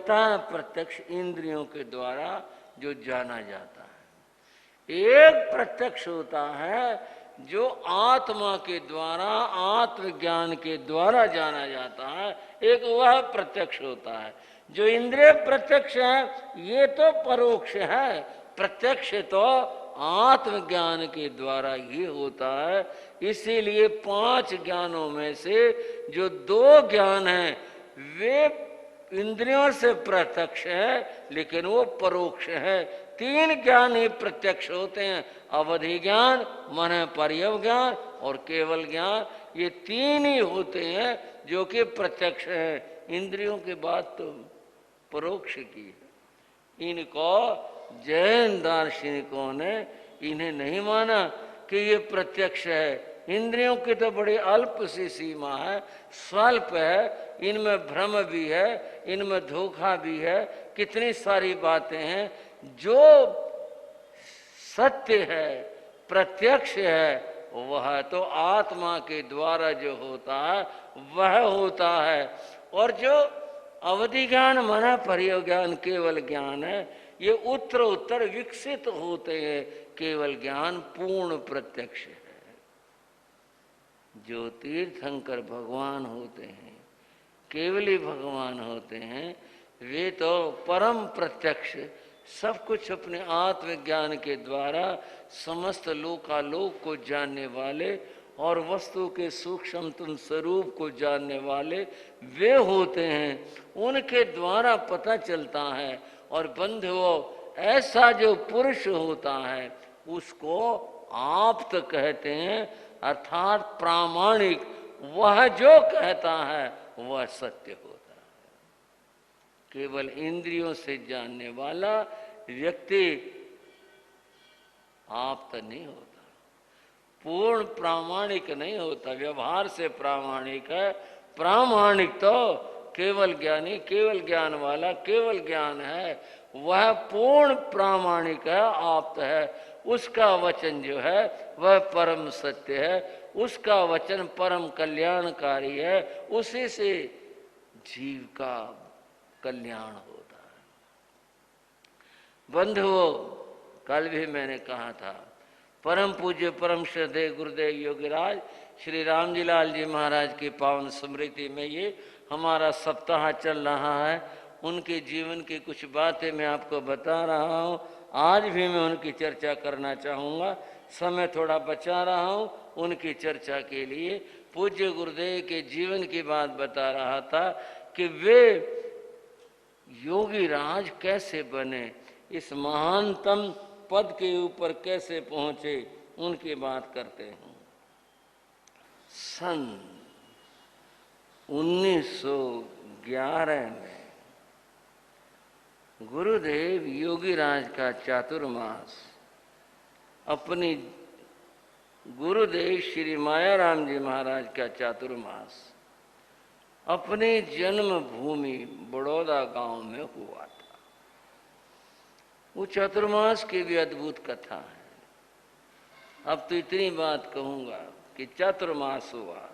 होता है प्रत्यक्ष इंद्रियों के द्वारा जो जाना जाता है। एक प्रत्यक्ष होता है जो आत्मा के द्वारा, आत्मज्ञान के द्वारा जाना जाता है, एक वह प्रत्यक्ष होता है। जो इंद्रिय प्रत्यक्ष है ये तो परोक्ष है, प्रत्यक्ष तो आत्मज्ञान के द्वारा ही होता है। इसीलिए 5 ज्ञानों में से जो 2 ज्ञान हैं वे इंद्रियों से प्रत्यक्ष है लेकिन वो परोक्ष है। 3 ज्ञान ही प्रत्यक्ष होते हैं, अवधि ज्ञान, मन पर्यव ज्ञान और केवल ज्ञान। ये 3 ही होते हैं जो कि प्रत्यक्ष है। इंद्रियों की बात तो परोक्ष की है। इनको जैन दार्शनिकों ने इन्हें नहीं माना कि ये प्रत्यक्ष है। इंद्रियों की तो बड़ी अल्प सी सीमा है, स्वल्प है, इनमें भ्रम भी है, इनमें धोखा भी है, कितनी सारी बातें हैं। जो सत्य है, प्रत्यक्ष है, वह तो आत्मा के द्वारा जो होता है वह होता है। और जो अवधि ज्ञान, मन पर्यव ज्ञान, केवल ज्ञान है, ये उत्तर विकसित होते हैं। केवल ज्ञान पूर्ण प्रत्यक्ष है। जो तीर्थंकर भगवान होते हैं, केवली भगवान होते हैं, वे तो परम प्रत्यक्ष, सब कुछ अपने आत्मज्ञान के द्वारा समस्त लोकालोक को जानने वाले और वस्तु के सूक्ष्मतम स्वरूप को जानने वाले वे होते हैं। उनके द्वारा पता चलता है। और बंधुओं, ऐसा जो पुरुष होता है उसको आप्त कहते हैं, अर्थात प्रामाणिक। वह जो कहता है वह सत्य होता है। केवल इंद्रियों से जानने वाला व्यक्ति आप्त नहीं होता, पूर्ण प्रामाणिक नहीं होता, व्यवहार से प्रामाणिक है। प्रामाणिक तो केवल ज्ञानी, केवल ज्ञान वाला, केवल ज्ञान है, वह पूर्ण प्रामाणिक है, आप्त है। उसका वचन जो है वह परम सत्य है, उसका वचन परम कल्याणकारी है, उसी से जीव का कल्याण होता है। बंधुओं, कल भी मैंने कहा था, परम पूज्य परम श्रद्धेय गुरुदेव योगीराज श्री रामजी लाल जी महाराज की पावन स्मृति में ये हमारा सप्ताह चल रहा है। उनके जीवन की कुछ बातें मैं आपको बता रहा हूँ। आज भी मैं उनकी चर्चा करना चाहूँगा, समय थोड़ा बचा रहा हूँ उनकी चर्चा के लिए। पूज्य गुरुदेव के जीवन की बात बता रहा था कि वे योगी राज कैसे बने, इस महानतम पद के ऊपर कैसे पहुँचे, उनकी बात करते हैं। सन 1911 में गुरुदेव योगीराज का चातुर्मास अपनी, गुरुदेव श्री मायाराम जी महाराज का चातुर्मास अपने जन्म भूमि बड़ौदा गांव में हुआ था। वो चातुर्मास की भी अद्भुत कथा है। अब तो इतनी बात कहूँगा कि चातुर्मास हुआ,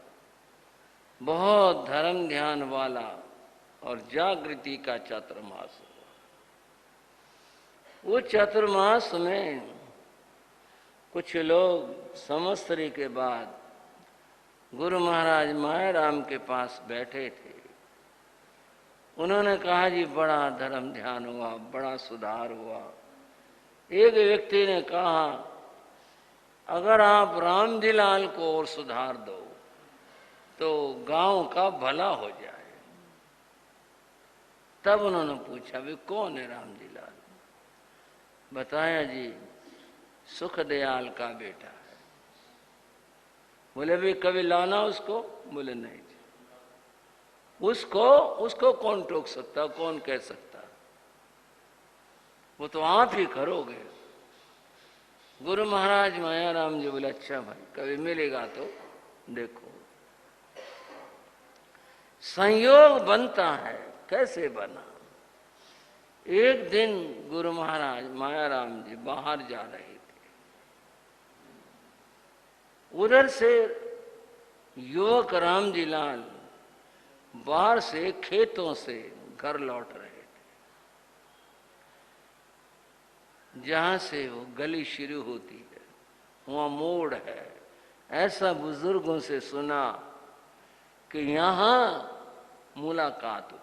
बहुत धर्म ध्यान वाला और जागृति का चातुर्मास हुआ। वो चातुर्मास में कुछ लोग संवत्सरी के बाद गुरु महाराज मायाराम के पास बैठे थे। उन्होंने कहा, जी बड़ा धर्म ध्यान हुआ, बड़ा सुधार हुआ। एक व्यक्ति ने कहा, अगर आप रामजी लाल को और सुधार दो तो गांव का भला हो जाए। तब उन्होंने पूछा, वे कौन है रामजी लाल? बताया, जी सुखदयाल का बेटा है। बोले, भी कभी लाना उसको? बोले, नहीं जी। उसको कौन टोक सकता, कौन कह सकता, वो तो आप ही करोगे। गुरु महाराज मायाराम जी बोले, अच्छा भाई, कभी मिलेगा तो देखो। संयोग बनता है, कैसे बना? एक दिन गुरु महाराज मायाराम जी बाहर जा रहे थे, उधर से युवक रामजी लाल बाहर से खेतों से घर लौट रहे थे। जहां से वो गली शुरू होती है वहां मोड़ है। ऐसा बुजुर्गों से सुना कि यहां मुलाकात हुई।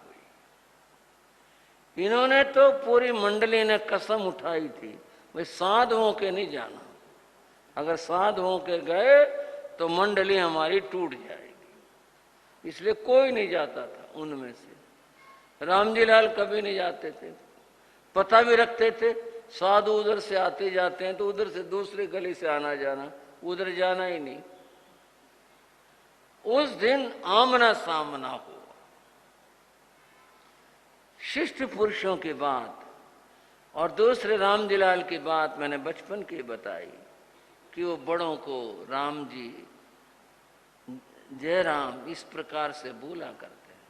इन्होंने तो पूरी मंडली ने कसम उठाई थी भाई साधुओं के नहीं जाना, अगर साधुओं के गए तो मंडली हमारी टूट जाएगी, इसलिए कोई नहीं जाता था उनमें से। रामजी लाल कभी नहीं जाते थे, पता भी रखते थे साधु उधर से आते जाते हैं तो उधर से दूसरी गली से आना जाना, उधर जाना ही नहीं। उस दिन आमना सामना हुआ। शिष्ट पुरुषों की बात और दूसरे रामजी लाल की बात मैंने बचपन की बताई कि वो बड़ों को राम जी जय राम इस प्रकार से बोला करते हैं।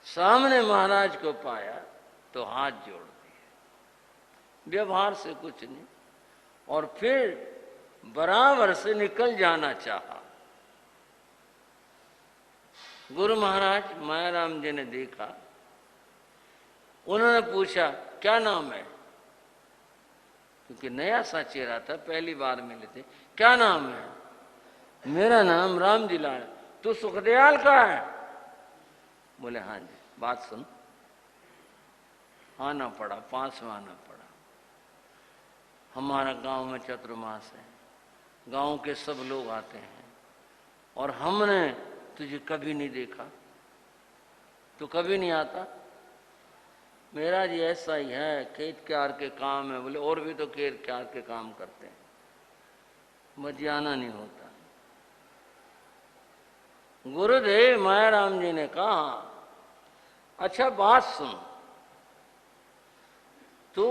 सामने महाराज को पाया तो हाथ जोड़ दिए, व्यवहार से कुछ नहीं, और फिर बराबर से निकल जाना चाहा। गुरु महाराज मायाराम जी ने देखा, उन्होंने पूछा क्या नाम है, क्योंकि नया सा चेहरा था, पहली बार मिले थे। क्या नाम है? मेरा नाम रामजी लाल। तू सुखदयाल का है? बोले हाँ जी। बात सुन, आना पड़ा, पास में आना पड़ा। हमारा गांव में चतुर्मास है, गांव के सब लोग आते हैं और हमने तुझे कभी नहीं देखा, तू कभी नहीं आता। मेरा जी ऐसा ही है, खेत क्यार के काम है। बोले और भी तो खेत क्यार के काम करते हैं, मुझे आना नहीं होता। गुरुदेव मायाराम जी ने कहा अच्छा बात सुन, तू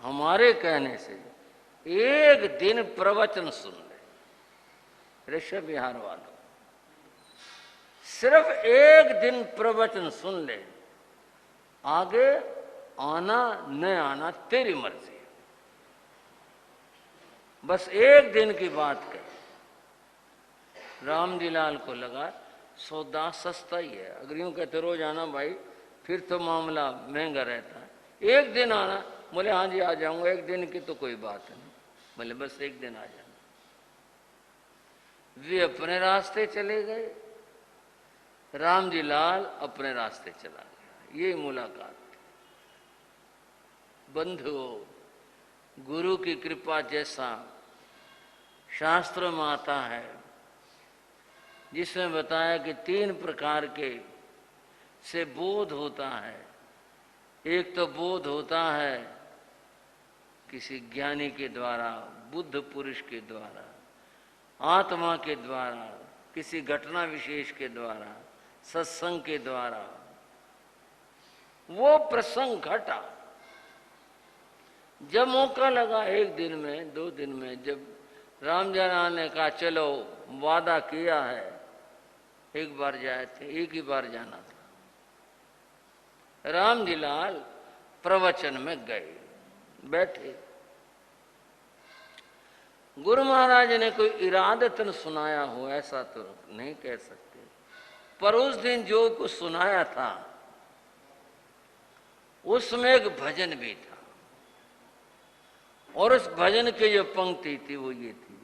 हमारे कहने से एक दिन प्रवचन सुन ले। ऋषभ विहार वालों, सिर्फ एक दिन प्रवचन सुन ले, आगे आना न आना तेरी मर्जी है, बस एक दिन की बात कही। रामजी लाल को लगा सौदा सस्ता ही है, अगर यूं कहते रोज आना भाई फिर तो मामला महंगा रहता है। एक दिन आना, बोले हाँ जी आ जाऊंगा, एक दिन की तो कोई बात नहीं। बोले बस एक दिन आ जाना। वे अपने रास्ते चले गए, रामजी लाल अपने रास्ते चला गया। ये मुलाकात। बंधुओं, गुरु की कृपा जैसा शास्त्र में आता है, जिसमें बताया कि 3 प्रकार के से बोध होता है। एक तो बोध होता है किसी ज्ञानी के द्वारा, बुद्ध पुरुष के द्वारा, आत्मा के द्वारा, किसी घटना विशेष के द्वारा, सत्संग के द्वारा। वो प्रसंग घटा जब मौका लगा, 1 दिन में 2 दिन में, जब रामजान ने कहा चलो वादा किया है, एक बार जाए थे, एक ही बार जाना था। रामजी लाल प्रवचन में गए, बैठे। गुरु महाराज ने कोई इरादतन सुनाया हो ऐसा तो नहीं कह सकते, पर उस दिन जो कुछ सुनाया था उसमें एक भजन भी था, और उस भजन की जो पंक्ति थी वो ये थी,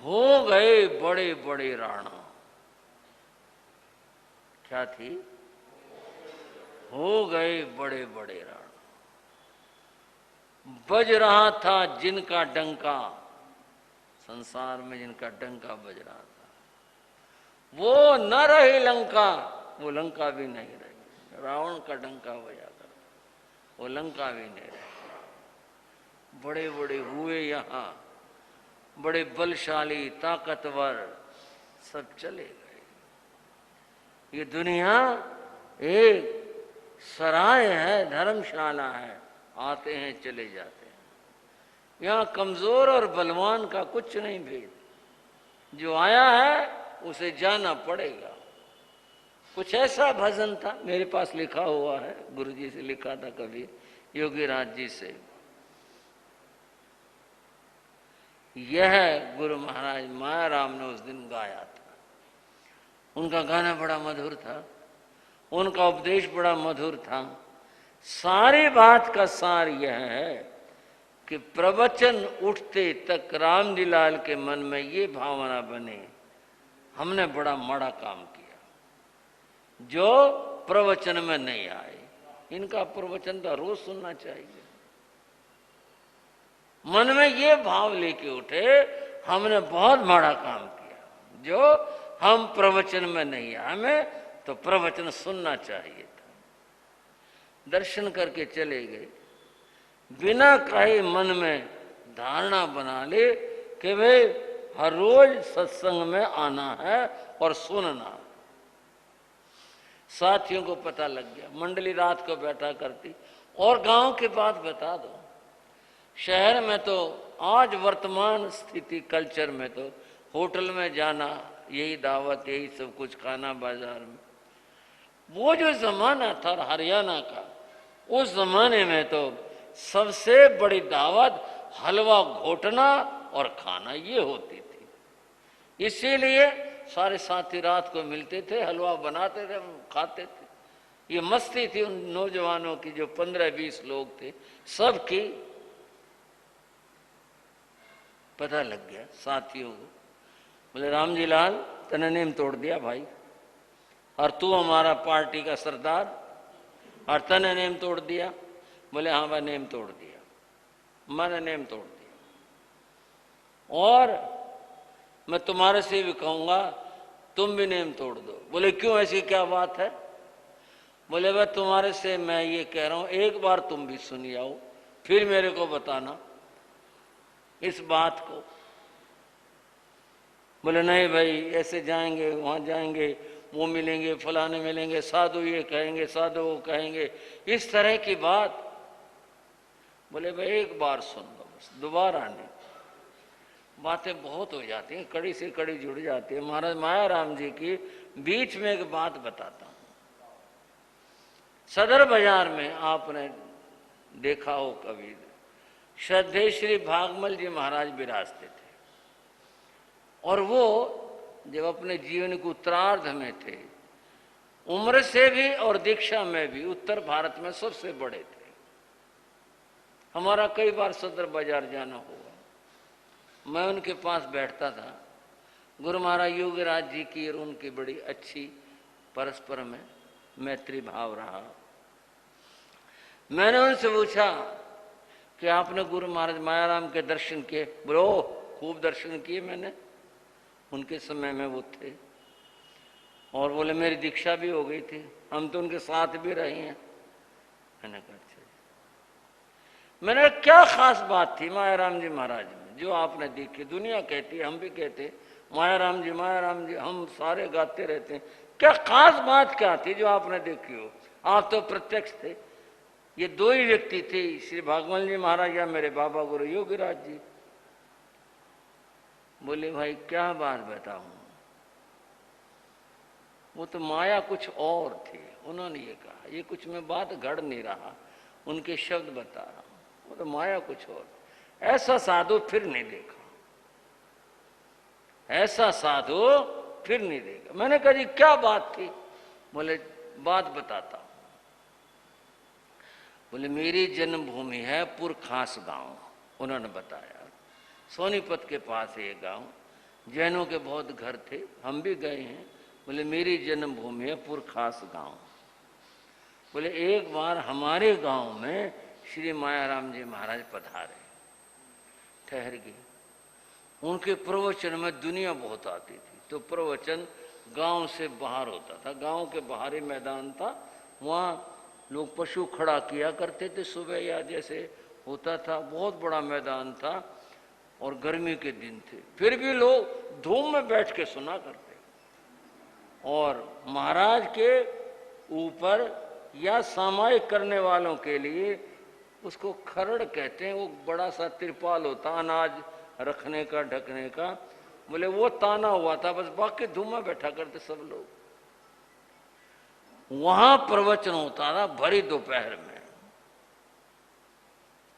हो गए बड़े बड़े राणा। क्या थी? हो गए बड़े बड़े राणा। बज रहा था जिनका डंका, संसार में जिनका डंका बज रहा था, वो न रही लंका, वो लंका भी नहीं रही। रावण का डंका बजा कर वो लंका भी नहीं रही। बड़े बड़े हुए यहाँ, बड़े बलशाली ताकतवर सब चले गए। ये दुनिया एक सराय है, धर्मशाला है, आते हैं चले जाते हैं। यहाँ कमजोर और बलवान का कुछ नहीं भेद, जो आया है उसे जाना पड़ेगा। कुछ ऐसा भजन था, मेरे पास लिखा हुआ है, गुरुजी से लिखा था कभी, योगीराज जी से। यह गुरु महाराज मायाराम ने उस दिन गाया था। उनका गाना बड़ा मधुर था, उनका उपदेश बड़ा मधुर था। सारी बात का सार यह है कि प्रवचन उठते तक राम जी लाल के मन में ये भावना बने, हमने बड़ा माड़ा काम किया जो प्रवचन में नहीं आए। इनका प्रवचन तो रोज सुनना चाहिए। मन में ये भाव लेके उठे, हमने बहुत माड़ा काम किया जो हम प्रवचन में नहीं आए, हमें तो प्रवचन सुनना चाहिए था। दर्शन करके चले गए, बिना कहे मन में धारणा बना ले कि भाई हर रोज सत्संग में आना है और सुनना। साथियों को पता लग गया, मंडली रात को बैठा करती। और गांव की बात बता दो, शहर में तो आज वर्तमान स्थिति कल्चर में तो होटल में जाना, यही दावत, यही सब कुछ खाना बाजार में। वो जो जमाना था हरियाणा का, उस जमाने में तो सबसे बड़ी दावत हलवा घोटना और खाना ये होती थी। इसीलिए सारे साथी रात को मिलते थे, हलवा बनाते थे, खाते थे। ये मस्ती थी उन नौजवानों की जो 15-20 लोग थे, सबकी पता लग गया साथियों को। बोले राम जी लाल तने नेम तोड़ दिया भाई, और तू हमारा पार्टी का सरदार और तने नेम तोड़ दिया। बोले हाँ भाई नेम तोड़ दिया, मैंने नेम तोड़ दिया और मैं तुम्हारे से भी कहूंगा तुम भी नेम तोड़ दो। बोले क्यों, ऐसी क्या बात है? बोले भाई तुम्हारे से मैं ये कह रहा हूं, एक बार तुम भी सुनी आओ, फिर मेरे को बताना इस बात को। बोले नहीं भाई, ऐसे जाएंगे वहां जाएंगे, वो मिलेंगे, फलाने मिलेंगे, साधु ये कहेंगे, साधु वो कहेंगे, इस तरह की बात। बोले भाई एक बार सुन लो बस, दोबारा नहीं। बातें बहुत हो जाती हैं, कड़ी से कड़ी जुड़ जाती है। महाराज माया राम जी की बीच में एक बात बताता हूं। सदर बाजार में आपने देखा हो कभी, श्रद्धेय श्री भागमल जी महाराज विराजते थे, और वो जब अपने जीवन के उत्तरार्ध में थे, उम्र से भी और दीक्षा में भी उत्तर भारत में सबसे बड़े थे। हमारा कई बार सदर बाजार जाना हुआ, मैं उनके पास बैठता था। गुरु महाराज योगीराज जी की और उनकी बड़ी अच्छी परस्पर में मैत्री भाव रहा। मैंने उनसे पूछा कि आपने गुरु महाराज मायाराम के दर्शन किए? बोलो खूब दर्शन किए मैंने, उनके समय में वो थे। और बोले मेरी दीक्षा भी हो गई थी, हम तो उनके साथ भी रहे हैं। मैंने कहा मैंने क्या खास बात थी मायाराम जी महाराज में जो आपने देखी? दुनिया कहती है, हम भी कहते मायाराम जी हम सारे गाते रहते हैं, क्या खास बात क्या थी जो आपने देखी हो? आप तो प्रत्यक्ष थे। ये दो ही व्यक्ति थे, श्री भागवल जी महाराज या मेरे बाबा गुरु योगीराज जी। बोले भाई क्या बात बताऊं, वो तो माया कुछ और थी। उन्होंने ये कहा, ये कुछ में बात घड़ नहीं रहा, उनके शब्द बता रहा हूं, वो तो माया कुछ और। ऐसा साधु फिर नहीं देखा, ऐसा साधु फिर नहीं देखा। मैंने कहा जी क्या बात थी? बोले बात बताता हूं। बोले मेरी जन्मभूमि है पुरखास गांव, उन्होंने बताया। सोनीपत के पास है ये गांव, जैनों के बहुत घर थे, हम भी गए हैं। बोले मेरी जन्मभूमि है पुरखास गांव। बोले एक बार हमारे गांव में श्री मायाराम जी महाराज पधारे, ठहर गए। उनके प्रवचन में दुनिया बहुत आती थी, तो प्रवचन गांव से बाहर होता था। गांव के बाहरी मैदान था, वहाँ लोग पशु खड़ा किया करते थे सुबह, या जैसे होता था, बहुत बड़ा मैदान था और गर्मी के दिन थे, फिर भी लोग धूम में बैठ के सुना करते। और महाराज के ऊपर या सामायिक करने वालों के लिए उसको खरड़ कहते हैं, वो बड़ा सा तिरपाल होता अनाज रखने का, ढकने का। बोले वो ताना हुआ था बस, बाकी धूम में बैठा करते सब लोग। वहां प्रवचन होता था भरी दोपहर में।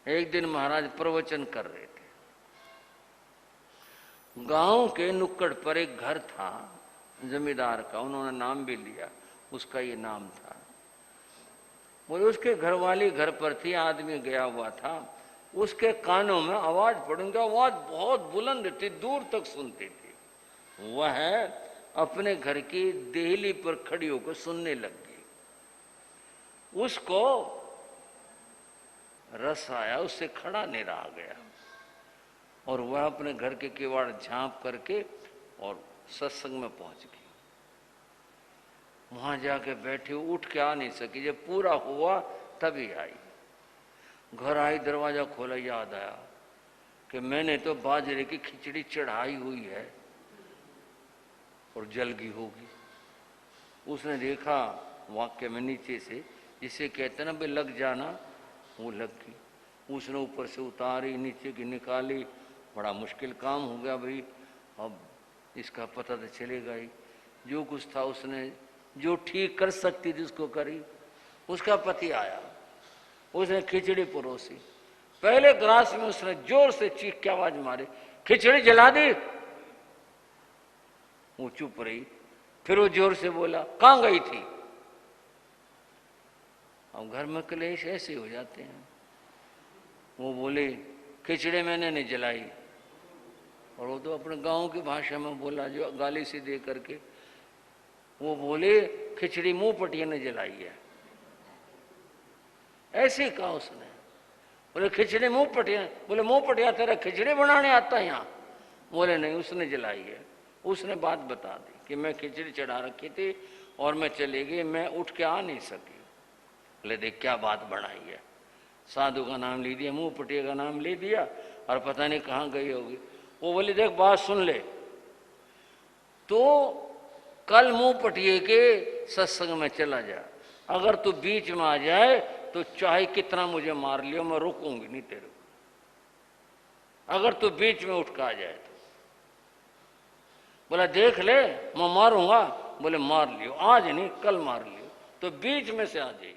एक दिन महाराज प्रवचन कर रहे थे, गांव के नुक्कड़ पर एक घर था जमींदार का, उन्होंने नाम भी लिया, उसका ये नाम था। बोले उसके घरवाली घर पर थी, आदमी गया हुआ था, उसके कानों में आवाज पड़ेंगे, आवाज बहुत बुलंद थी, दूर तक सुनती थी। वह अपने घर की देहली पर खड़ी होकर सुनने लग गई। उसको रस आया, उससे खड़ा नहीं रहा गया और वह अपने घर के किवाड़ झांप करके और सत्संग में पहुंच गई। वहां जाके बैठी, उठ के आ नहीं सकी, जब पूरा हुआ तभी आई। घर आई, दरवाजा खोला, याद आया कि मैंने तो बाजरे की खिचड़ी चढ़ाई हुई है और जल गई होगी। उसने देखा वाक्य में नीचे से, जिसे कहते ना भाई लग जाना, वो लग गई। उसने ऊपर से उतारी, नीचे की निकाली, बड़ा मुश्किल काम हो गया भाई, अब इसका पता तो चलेगा ही। जो कुछ था उसने जो ठीक कर सकती थी उसको करी। उसका पति आया, उसने खिचड़ी परोसी, पहले ग्लास में उसने जोर से चीख के आवाज मारी, खिचड़ी जला दी। वो चुप रही, फिर वो जोर से बोला, कहां गई थी? अब घर में कलेश ऐसे हो जाते हैं। वो बोले, खिचड़ी मैंने नहीं जलाई। और वो तो अपने गांव की भाषा में बोला, जो गाली से दे करके। वो बोले, खिचड़ी मुंह पटिया ने जलाई है। ऐसे कहा उसने। बोले खिचड़ी मुंह पटिया, बोले मुंह पटिया तेरा खिचड़ी बनाने आता है यहाँ? बोले नहीं, उसने जलाई है। उसने बात बता दी कि मैं खिचड़ी चढ़ा रखी थी और मैं चली गई, मैं उठ के आ नहीं सकी। बोले देख क्या बात बनाई है, साधु का नाम ले दिया, मुंह पटिया का नाम ले दिया और पता नहीं कहाँ गई होगी। वो बोली देख बात सुन ले, तो कल मुंह पटिए के सत्संग में चला जा, अगर तू बीच में आ जाए तो चाहे कितना मुझे मार लियो, मैं रुकूंगी नहीं तेरे को, अगर तू बीच में उठ के आ जाए तो। बोला देख ले मैं मारूंगा। बोले मार लियो, आज नहीं कल मार लियो, तो बीच में से आ जाइए।